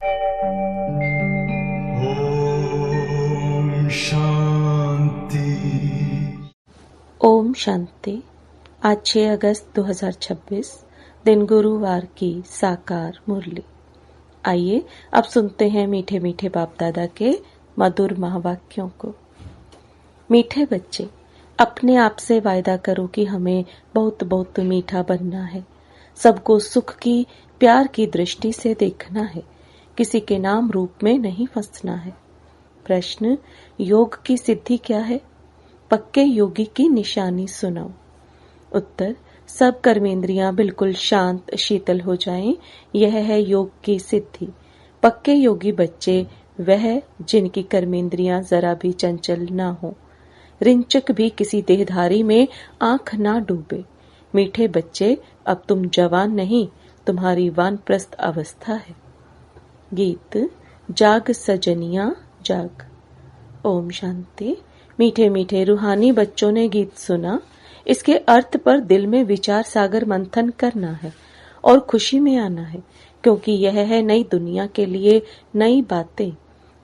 ओम शांति। ओम शांति। आज 6 अगस्त 2026 दिन गुरुवार की साकार मुरली। आइए अब सुनते हैं मीठे मीठे बाप दादा के मधुर महावाक्यों को। मीठे बच्चे, अपने आप से वायदा करो कि हमें बहुत बहुत मीठा बनना है। सबको सुख की, प्यार की दृष्टि से देखना है। किसी के नाम रूप में नहीं फंसना है। प्रश्न, योग की सिद्धि क्या है? पक्के योगी की निशानी सुनाओ। उत्तर, सब कर्मेंद्रियां बिल्कुल शांत शीतल हो जाएं, यह है योग की सिद्धि। पक्के योगी बच्चे वह जिनकी कर्मेंद्रियां जरा भी चंचल ना हो, रिंचक भी किसी देहधारी में आंख ना डूबे। मीठे बच्चे, अब तुम जवान नहीं, तुम्हारी वानप्रस्थ अवस्था है। गीत, जाग सजनिया जाग। ओम शांति। मीठे मीठे रूहानी बच्चों ने गीत सुना। इसके अर्थ पर दिल में विचार सागर मंथन करना है और खुशी में आना है, क्योंकि यह है नई दुनिया के लिए नई बातें।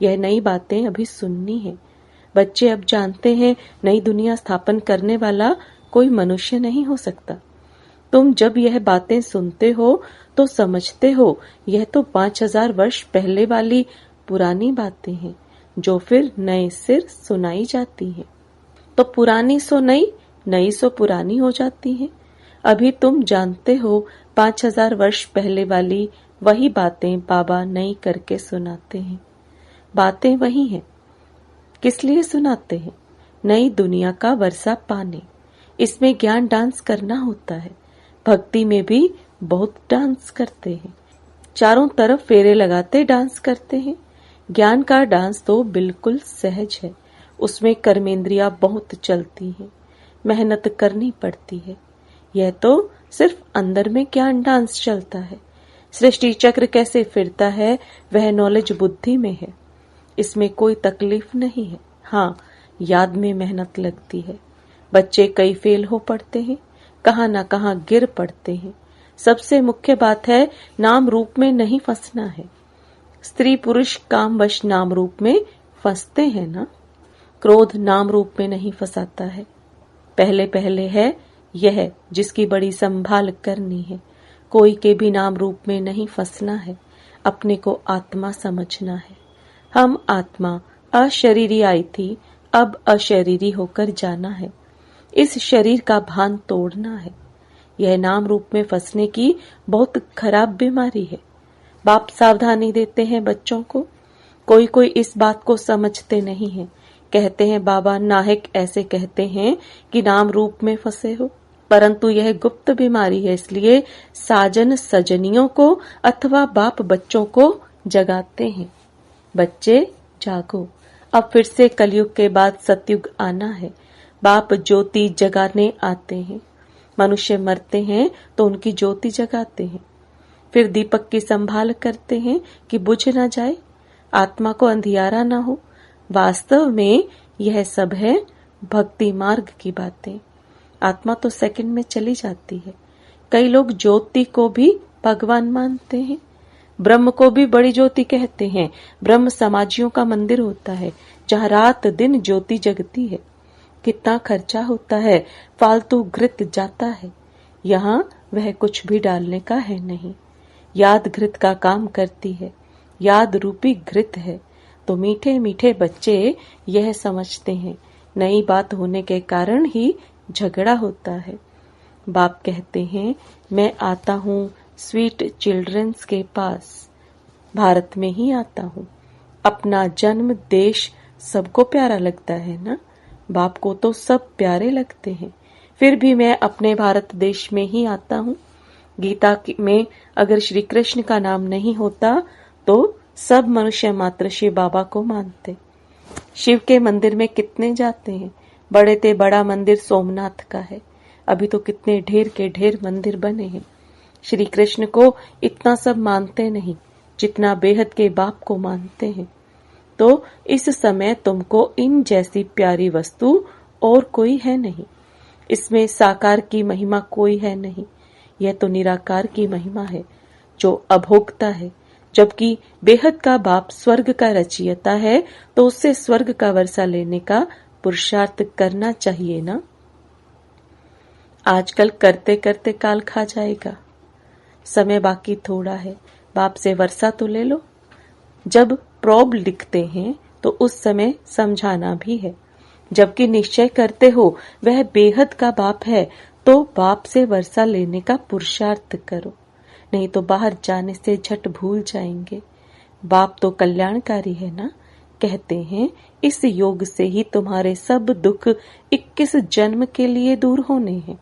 यह नई बातें अभी सुननी है। बच्चे अब जानते हैं नई दुनिया स्थापन करने वाला कोई मनुष्य नहीं हो सकता। तुम जब यह बातें सुनते हो तो समझते हो यह तो 5000 वर्ष पहले वाली पुरानी बातें हैं, जो फिर नए सिर सुनाई जाती हैं। तो पुरानी सो नई, नई सो पुरानी हो जाती हैं। अभी तुम जानते हो 5000 वर्ष पहले वाली वही बातें बाबा नई करके सुनाते हैं। बातें वही हैं। किस लिए सुनाते हैं? नई दुनिया का वर्षा पाने। इसमें ज्ञान डांस करना होता है। भक्ति में भी बहुत डांस करते हैं। चारों तरफ फेरे लगाते डांस करते हैं। ज्ञान का डांस तो बिल्कुल सहज है। उसमें कर्मेंद्रियां बहुत चलती हैं, मेहनत करनी पड़ती है। यह तो सिर्फ अंदर में ज्ञान डांस चलता है। सृष्टि चक्र कैसे फिरता है वह नॉलेज बुद्धि में है। इसमें कोई तकलीफ नहीं है। हाँ, याद में मेहनत लगती है। बच्चे कई फेल हो पड़ते हैं, कहाँ न कहाँ गिर पड़ते हैं। सबसे मुख्य बात है नाम रूप में नहीं फंसना है। स्त्री पुरुष कामवश नाम रूप में फंसते हैं ना। क्रोध नाम रूप में नहीं फंसाता है। पहले पहले है यह जिसकी बड़ी संभाल करनी है। कोई के भी नाम रूप में नहीं फंसना है। अपने को आत्मा समझना है। हम आत्मा अशरीरी आई थी, अब अशरीरी होकर जाना है। इस शरीर का भान तोड़ना है। यह नाम रूप में फंसने की बहुत खराब बीमारी है। बाप सावधानी देते हैं बच्चों को। कोई कोई इस बात को समझते नहीं है। कहते हैं बाबा नाहिक ऐसे कहते हैं कि नाम रूप में फंसे हो, परंतु यह गुप्त बीमारी है। इसलिए साजन सजनियों को अथवा बाप बच्चों को जगाते हैं। बच्चे जागो, अब फिर से कलयुग के बाद सतयुग आना है। बाप ज्योति जगाने आते हैं। मनुष्य मरते हैं तो उनकी ज्योति जगाते हैं। फिर दीपक की संभाल करते हैं कि बुझ न जाए, आत्मा को अंधियारा न हो। वास्तव में यह सब है भक्ति मार्ग की बातें। आत्मा तो सेकंड में चली जाती है। कई लोग ज्योति को भी भगवान मानते हैं। ब्रह्म को भी बड़ी ज्योति कहते हैं। ब्रह्म समाजियों का मंदिर होता है, जहाँ रात दिन ज्योति जगती है। कितना खर्चा होता है, फालतू घृत जाता है। यहाँ वह कुछ भी डालने का है नहीं। याद घृत का काम करती है। याद रूपी घृत है। तो मीठे मीठे बच्चे यह समझते हैं, नई बात होने के कारण ही झगड़ा होता है। बाप कहते हैं, मैं आता हूँ स्वीट चिल्ड्रंस के पास। भारत में ही आता हूँ। अपना जन्म देश सबको प्यारा लगता है ना। बाप को तो सब प्यारे लगते हैं। फिर भी मैं अपने भारत देश में ही आता हूँ। गीता में अगर श्री कृष्ण का नाम नहीं होता तो सब मनुष्य मात्र शिव बाबा को मानते। शिव के मंदिर में कितने जाते हैं। बड़े ते बड़ा मंदिर सोमनाथ का है। अभी तो कितने ढेर के ढेर मंदिर बने हैं। श्री कृष्ण को इतना सब मानते नहीं जितना बेहद के बाप को मानते हैं। तो इस समय तुमको इन जैसी प्यारी वस्तु और कोई है नहीं। इसमें साकार की महिमा कोई है नहीं। यह तो निराकार की महिमा है, जो अभोक्ता है, जबकि बेहद का बाप स्वर्ग का रचयिता है, तो उससे स्वर्ग का वर्षा लेने का पुरुषार्थ करना चाहिए ना। आजकल करते करते काल खा जाएगा, समय बाकी थोड़ा है, बाप से वर्षा तो ले लो। जब प्रोब लिखते हैं तो उस समय समझाना भी है, जबकि निश्चय करते हो वह बेहद का बाप है, तो बाप से वर्षा लेने का पुरुषार्थ करो, नहीं तो बाहर जाने से झट भूल जाएंगे। बाप तो कल्याणकारी है ना। कहते हैं इस योग से ही तुम्हारे सब दुख 21 जन्म के लिए दूर होने हैं।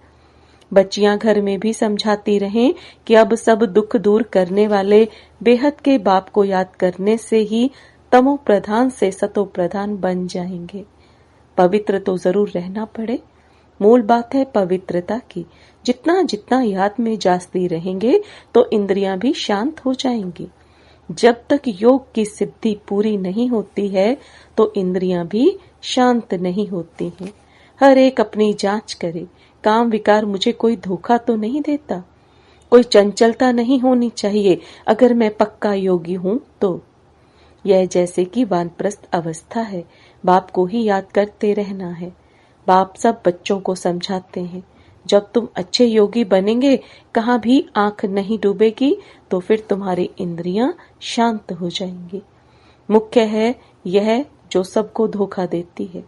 बच्चियां घर में भी समझाती रहें कि अब सब दुख दूर करने वाले बेहद के बाप को याद करने से ही तमो प्रधान से सतो प्रधान बन जाएंगे। पवित्र तो जरूर रहना पड़े, मूल बात है पवित्रता की। जितना जितना याद में जाती रहेंगे तो इंद्रियां भी शांत हो जाएंगी। जब तक योग की सिद्धि पूरी नहीं होती है तो इंद्रियां भी शांत नहीं होती हैं। हर एक अपनी जांच करे, काम विकार मुझे कोई धोखा तो नहीं देता, कोई चंचलता नहीं होनी चाहिए अगर मैं पक्का योगी हूं तो। यह जैसे कि वानप्रस्थ अवस्था है, बाप को ही याद करते रहना है। बाप सब बच्चों को समझाते हैं, जब तुम अच्छे योगी बनेंगे, कहाँ भी आंख नहीं डूबेगी, तो फिर तुम्हारी इंद्रियां शांत हो जाएंगी। मुख्य है यह जो सबको धोखा देती है।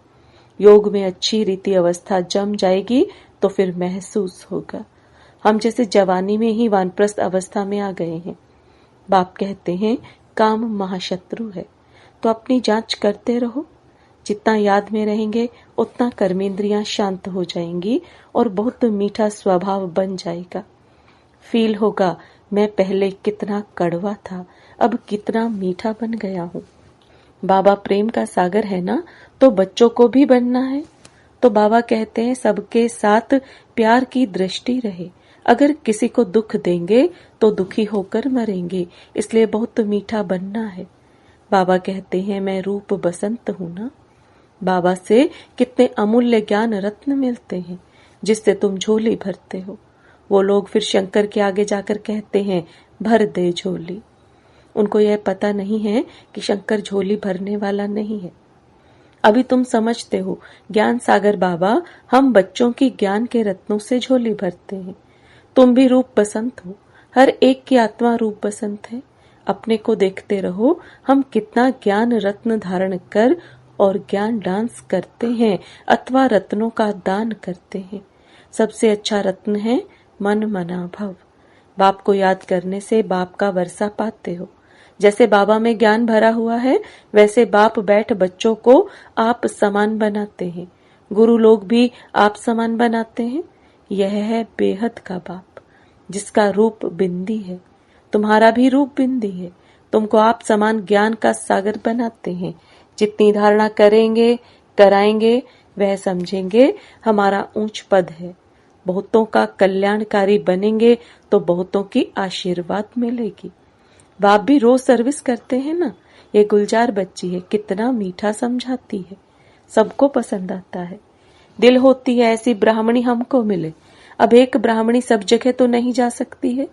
योग में अच्छी रीति अवस्था जम जाएगी तो फिर महसूस होगा। हम जैसे जवानी में ही वानप्रस्थ अवस्था में आ गए हैं। बाप कहते हैं काम महाशत्रु है, तो अपनी जांच करते रहो। जितना याद में रहेंगे उतना कर्मेंद्रियां शांत हो जाएंगी और बहुत मीठा स्वभाव बन जाएगा। फील होगा मैं पहले कितना कड़वा था, अब कितना मीठा बन गया हूँ। बाबा प्रेम का सागर है ना, तो बच्चों को भी बनना है। तो बाबा कहते हैं सबके साथ प्यार की दृष्टि रहे। अगर किसी को दुख देंगे तो दुखी होकर मरेंगे, इसलिए बहुत मीठा बनना है। बाबा कहते हैं मैं रूप बसंत हूं ना। बाबा से कितने अमूल्य ज्ञान रत्न मिलते हैं जिससे तुम झोली भरते हो। वो लोग फिर शंकर के आगे जाकर कहते हैं भर दे झोली। उनको यह पता नहीं है कि शंकर झोली भरने वाला नहीं है। अभी तुम समझते हो ज्ञान सागर बाबा हम बच्चों की ज्ञान के रत्नों से झोली भरते हैं। तुम भी रूप बसंत हो, हर एक की आत्मा रूप बसंत है। अपने को देखते रहो हम कितना ज्ञान रत्न धारण कर और ज्ञान डांस करते हैं अथवा रत्नों का दान करते हैं। सबसे अच्छा रत्न है मन मना भव। बाप को याद करने से बाप का वर्षा पाते हो। जैसे बाबा में ज्ञान भरा हुआ है वैसे बाप बैठ बच्चों को आप समान बनाते हैं। गुरु लोग भी आप समान बनाते हैं। यह है बेहद का बाप जिसका रूप बिंदी है। तुम्हारा भी रूप बिंदी है। तुमको आप समान ज्ञान का सागर बनाते हैं। जितनी धारणा करेंगे कराएंगे वह समझेंगे हमारा ऊंच पद है। बहुतों का कल्याणकारी बनेंगे तो बहुतों की आशीर्वाद मिलेगी। बाप भी रोज सर्विस करते हैं ना। ये गुलजार बच्ची है, कितना मीठा समझाती है, सबको पसंद आता है। दिल होती है ऐसी ब्राह्मणी हमको मिले। अब एक ब्राह्मणी सब जगह तो नहीं जा सकती है,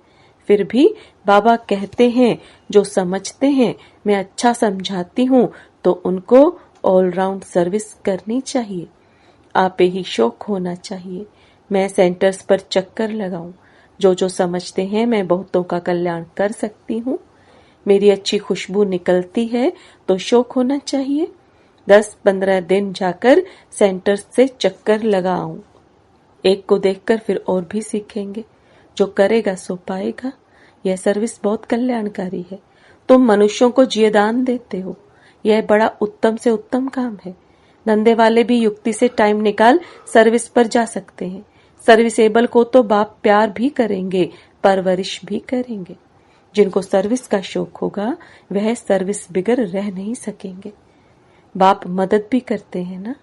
फिर भी बाबा कहते हैं जो समझते हैं मैं अच्छा समझाती हूँ तो उनको ऑलराउंड सर्विस करनी चाहिए। आपे ही शौक होना चाहिए। मैं सेंटर्स पर चक्कर लगाऊं। जो जो समझते हैं मैं बहुतों का कल्याण कर सकती हूँ। मेरी अच्छी खुशबू निकलती है तो शौक होना चाहिए। 10-15 दिन जाकर सेंटर्स से चक्कर लगाऊं। एक को देखकर फिर और भी सीखेंगे। जो करेगा सो पाएगा। यह सर्विस बहुत कल्याणकारी है। तुम मनुष्यों को जीवदान देते हो, यह बड़ा उत्तम से उत्तम काम है। धंधे वाले भी युक्ति से टाइम निकाल सर्विस पर जा सकते हैं। सर्विसेबल को तो बाप प्यार भी करेंगे, परवरिश भी करेंगे। जिनको सर्विस का शौक होगा वह सर्विस बिगर रह नहीं सकेंगे। बाप मदद भी करते हैं ना।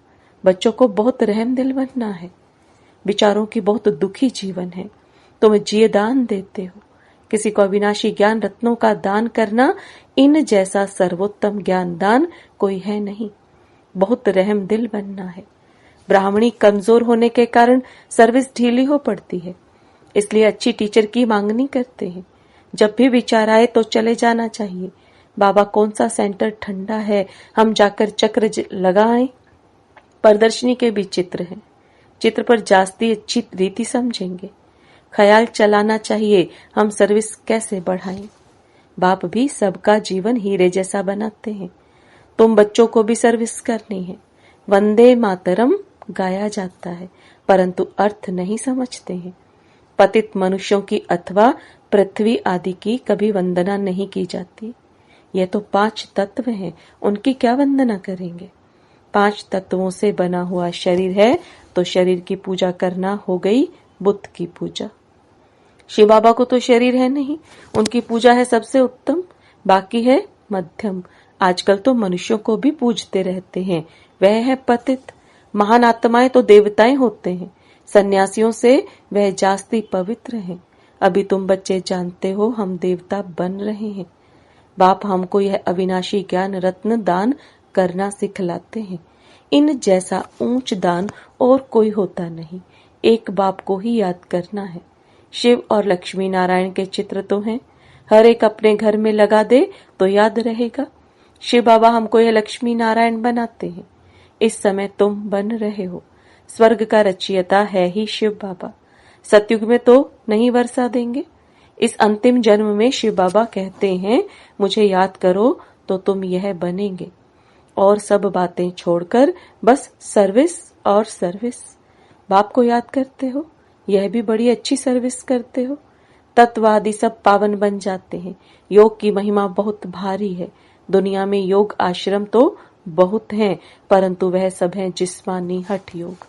बच्चों को बहुत रहम दिल बनना है। बिचारों की बहुत दुखी जीवन है, तुम जीवदान देते हो। किसी को अविनाशी ज्ञान रत्नों का दान करना, इन जैसा सर्वोत्तम ज्ञान दान कोई है नहीं। बहुत रहम दिल बनना है। ब्राह्मणी कमजोर होने के कारण सर्विस ढीली हो पड़ती है, इसलिए अच्छी टीचर की मांगनी करते हैं। जब भी विचार आए तो चले जाना चाहिए। बाबा कौन सा सेंटर ठंडा है, हम जाकर चक्र लगाएं। प्रदर्शनी के भी चित्र हैं, चित्र पर जास्ती अच्छी रीति समझेंगे। ख्याल चलाना चाहिए हम सर्विस कैसे बढ़ाएं। बाप भी सबका जीवन हीरे जैसा बनाते हैं। तुम बच्चों को भी सर्विस करनी है। वंदे मातरम गाया जाता है परंतु अर्थ नहीं समझते हैं। पतित मनुष्यों की अथवा पृथ्वी आदि की कभी वंदना नहीं की जाती। यह तो 5 तत्व हैं, उनकी क्या वंदना करेंगे। 5 तत्वों से बना हुआ शरीर है तो शरीर की पूजा करना हो गई बुद्ध की पूजा। शिव बाबा को तो शरीर है नहीं, उनकी पूजा है सबसे उत्तम, बाकी है मध्यम। आजकल तो मनुष्यों को भी पूजते रहते हैं, वह है पतित। महान आत्माएं तो देवताएं होते हैं, सन्यासियों से वह जास्ती पवित्र हैं। अभी तुम बच्चे जानते हो हम देवता बन रहे हैं। बाप हमको यह अविनाशी ज्ञान रत्न दान करना सिखलाते हैं। इन जैसा ऊंच दान और कोई होता नहीं, एक बाप को ही याद करना है। शिव और लक्ष्मी नारायण के चित्र तो हैं, हर एक अपने घर में लगा दे तो याद रहेगा। शिव बाबा हमको यह लक्ष्मी नारायण बनाते हैं। इस समय तुम बन रहे हो। स्वर्ग का रचयिता है ही शिव बाबा। सतयुग में तो नहीं वर्षा देंगे। इस अंतिम जन्म में शिव बाबा कहते हैं मुझे याद करो तो तुम यह बनेंगे। और सब बातें छोड़कर बस सर्विस और सर्विस। बाप को याद करते हो, यह भी बड़ी अच्छी सर्विस करते हो। तत्वादि सब पावन बन जाते हैं। योग की महिमा बहुत भारी है। दुनिया में योग आश्रम तो बहुत हैं, परंतु वह सब है जिस्मानी हठ योग।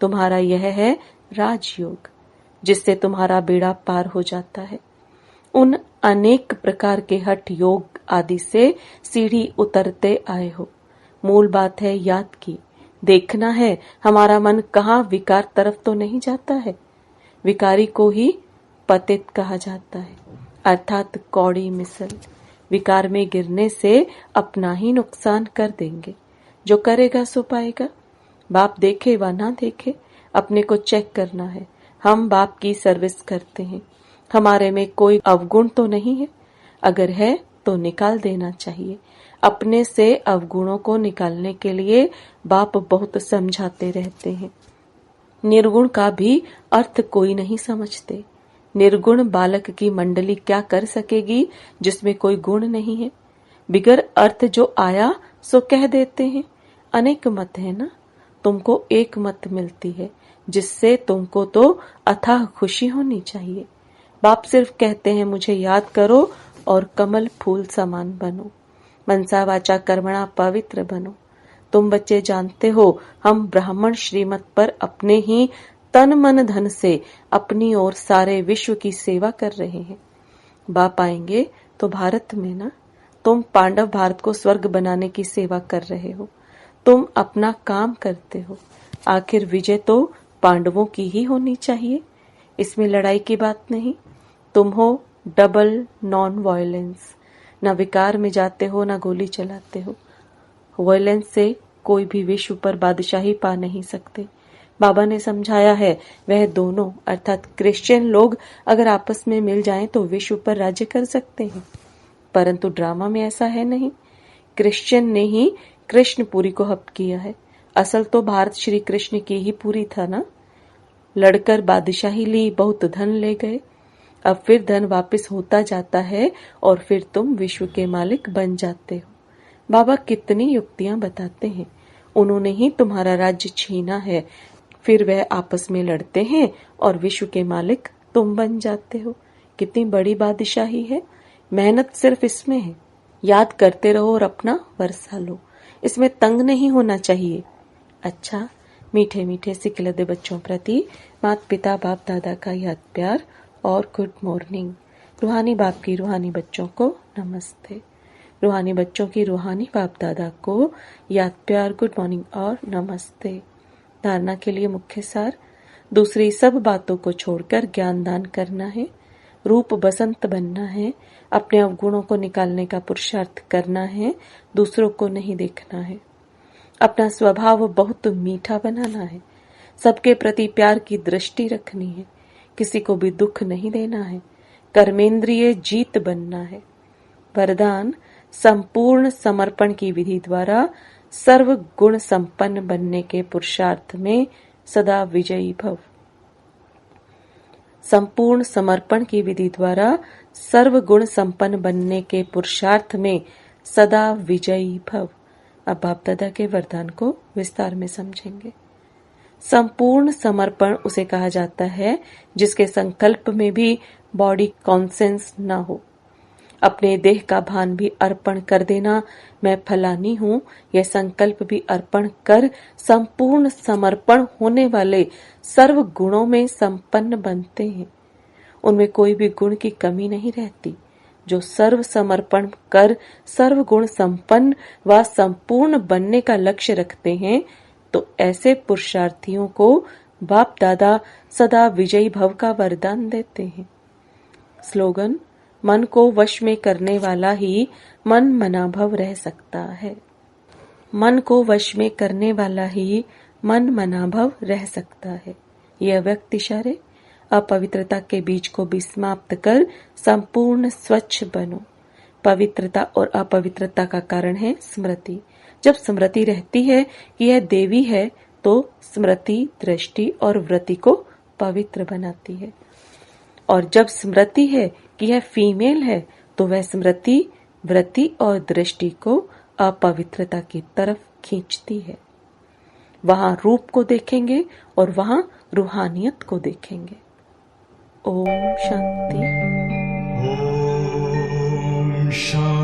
तुम्हारा यह है राजयोग, जिससे तुम्हारा बेड़ा पार हो जाता है। उन अनेक प्रकार के हठ योग आदि से सीढ़ी उतरते आए हो। मूल बात है याद की, देखना है हमारा मन कहाँ विकार तरफ तो नहीं जाता है। विकारी को ही पतित कहा जाता है, अर्थात कौड़ी मिसल। विकार में गिरने से अपना ही नुकसान कर देंगे। जो करेगा सो पाएगा। बाप देखे व ना देखे, अपने को चेक करना है। हम बाप की सर्विस करते हैं, हमारे में कोई अवगुण तो नहीं है। अगर है तो निकाल देना चाहिए। अपने से अवगुणों को निकालने के लिए बाप बहुत समझाते रहते हैं। निर्गुण का भी अर्थ कोई नहीं समझते। निर्गुण बालक की मंडली क्या कर सकेगी जिसमें कोई गुण नहीं है। बिगर अर्थ जो आया सो कह देते हैं। अनेक मत है ना, तुमको एक मत मिलती है, जिससे तुमको तो अथाह खुशी होनी चाहिए। बाप सिर्फ कहते हैं मुझे याद करो और कमल फूल समान बनो, मनसा वाचा कर्मणा पवित्र बनो। तुम बच्चे जानते हो हम ब्राह्मण श्रीमत पर अपने ही तन मन धन से अपनी और सारे विश्व की सेवा कर रहे हैं। बाप आएंगे तो भारत में ना, तुम पांडव भारत को स्वर्ग बनाने की सेवा कर रहे हो। तुम अपना काम करते हो, आखिर विजय तो पांडवों की ही होनी चाहिए। इसमें लड़ाई की बात नहीं। तुम हो डबल नॉन वायलेंस, न विकार में जाते हो न गोली चलाते हो। वायलेंस से कोई भी विश्व पर बादशाही पा नहीं सकते। बाबा ने समझाया है वह दोनों अर्थात क्रिश्चियन लोग अगर आपस में मिल जाएं तो विश्व पर राज्य कर सकते हैं, परंतु ड्रामा में ऐसा है नहीं। क्रिश्चियन ने ही कृष्णपुरी को हप किया है। असल तो भारत श्री कृष्ण की ही पूरी था ना। लड़कर बादशाही ली, बहुत धन ले गए। अब फिर धन वापस होता जाता है और फिर तुम विश्व के मालिक बन जाते हो। बाबा कितनी युक्तियां बताते हैं। उन्होंने ही तुम्हारा राज्य छीना है, फिर वह आपस में लड़ते हैं और विश्व के मालिक तुम बन जाते हो। कितनी बड़ी बादशाही है। मेहनत सिर्फ इसमें है, याद करते रहो और अपना वर्षा लो। इसमें तंग नहीं होना चाहिए। अच्छा, मीठे मीठे सिकलदे बच्चों प्रति माता पिता बाप दादा का याद प्यार और गुड मॉर्निंग। रूहानी बाप की रूहानी बच्चों को नमस्ते। रूहानी बच्चों की रूहानी बाप दादा को याद प्यार गुड मॉर्निंग और नमस्ते। धारणा के लिए मुख्य सार, दूसरी सब बातों को छोड़कर ज्ञान दान करना है। रूप बसंत बनना है। अपने अवगुणों को निकालने का पुरुषार्थ करना है, दूसरों को नहीं देखना है। अपना स्वभाव बहुत मीठा बनाना है। सबके प्रति प्यार की दृष्टि रखनी है। किसी को भी दुख नहीं देना है। कर्मेंद्रिय जीत बनना है। वरदान संपूर्ण समर्पण की विधि द्वारा सर्व गुण संपन्न बनने के पुरुषार्थ में सदा विजयी भव। संपूर्ण समर्पण की विधि द्वारा सर्व गुण संपन्न बनने के पुरुषार्थ में सदा विजयी भव। अब बाप दादा के वरदान को विस्तार में समझेंगे। संपूर्ण समर्पण उसे कहा जाता है जिसके संकल्प में भी बॉडी कॉन्सेंस न हो। अपने देह का भान भी अर्पण कर देना, मैं फलानी हूँ, यह संकल्प भी अर्पण कर संपूर्ण समर्पण होने वाले सर्व गुणों में संपन्न बनते हैं। उनमें कोई भी गुण की कमी नहीं रहती। जो सर्व समर्पण कर सर्व गुण संपन्न व संपूर्ण बनने का लक्ष्य रखते हैं, तो ऐसे पुरुषार्थियों को बाप दादा सदा विजयी भव का वरदान देते हैं। स्लोगन, मन को वश में करने वाला ही मन मनाभव रह सकता है। मन को वश में करने वाला ही मन मनाभव रह सकता है। यह अव्यक्त इशारे अपवित्रता के बीज को भी समाप्त कर संपूर्ण स्वच्छ बनो। पवित्रता और अपवित्रता का कारण है स्मृति। जब स्मृति रहती है कि यह देवी है, तो स्मृति दृष्टि और वृत्ति को पवित्र बनाती है। और जब स्मृति है कि यह फीमेल है, तो वह स्मृति वृत्ति और दृष्टि को अपवित्रता की तरफ खींचती है। वहां रूप को देखेंगे और वहां रूहानियत को देखेंगे। ओम शांति। Om Shanti.